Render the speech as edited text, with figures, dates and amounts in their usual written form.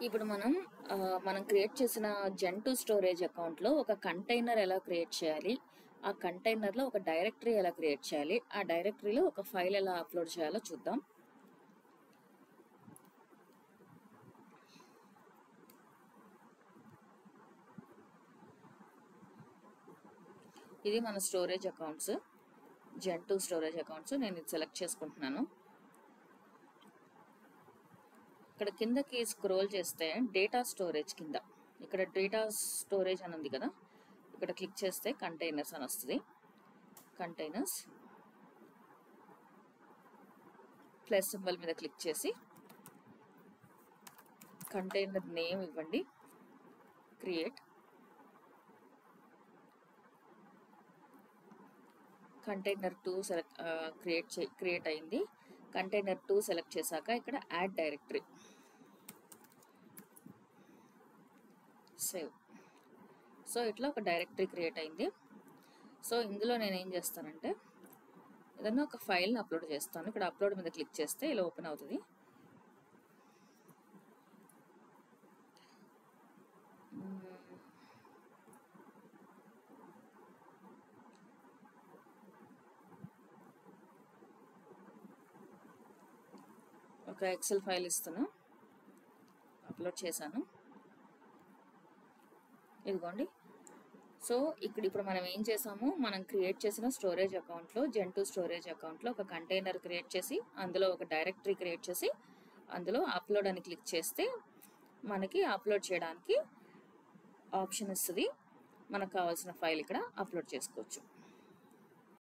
ఇప్పుడు మనం క్రియేట్ చేసిన జెన్2 స్టోరేజ్ అకౌంట్లో ఒక కంటైనర్ ఎలా క్రియేట్ చేయాలి, ఆ కంటైనర్లో ఒక డైరెక్టరీ ఎలా క్రియేట్ చేయాలి, ఆ డైరెక్టరీలో ఒక ఫైల్ ఎలా అప్లోడ్ చేయాలో చూద్దాం. ఇది మన స్టోరేజ్ అకౌంట్స్, జెన్2 స్టోరేజ్ అకౌంట్స్. నేను ఇది సెలెక్ట్ చేసుకుంటున్నాను. ఇక్కడ కిందకి స్క్రోల్ చేస్తే డేటా స్టోరేజ్ కింద ఇక్కడ డేటా స్టోరేజ్ అని ఉంది కదా, ఇక్కడ క్లిక్ చేస్తే కంటైనర్స్ అని వస్తుంది. కంటైనర్స్ ప్లస్ సింబల్ మీద క్లిక్ చేసి కంటైనర్ నేమ్ ఇవ్వండి, క్రియేట్. కంటైనర్ 2 క్రియేట్ అయింది. కంటైనర్ 2 సెలెక్ట్ చేశాక ఇక్కడ యాడ్ డైరెక్టరీ, సేవ్. సో ఇట్లా ఒక డైరెక్టరీ క్రియేట్ అయింది. సో ఇందులో నేను ఏం చేస్తానంటే ఏదన్నా ఒక ఫైల్ని అప్లోడ్ చేస్తాను. ఇక్కడ అప్లోడ్ మీద క్లిక్ చేస్తే ఇలా ఓపెన్ అవుతుంది. ఒక ఎక్సెల్ ఫైల్ ఇస్తాను, అప్లోడ్ చేశాను. ఇదిగోండి. సో ఇప్పుడు మనం ఏం చేసాము, మనం క్రియేట్ చేసిన స్టోరేజ్ అకౌంట్లో, జెన్2 స్టోరేజ్ అకౌంట్లో ఒక కంటైనర్ క్రియేట్ చేసి అందులో ఒక డైరెక్టరీ క్రియేట్ చేసి అందులో అప్లోడ్ అని క్లిక్ చేస్తే మనకి అప్లోడ్ చేయడానికి ఆప్షన్ ఇస్తుంది. మనకు కావాల్సిన ఫైల్ ఇక్కడ అప్లోడ్ చేసుకోవచ్చు.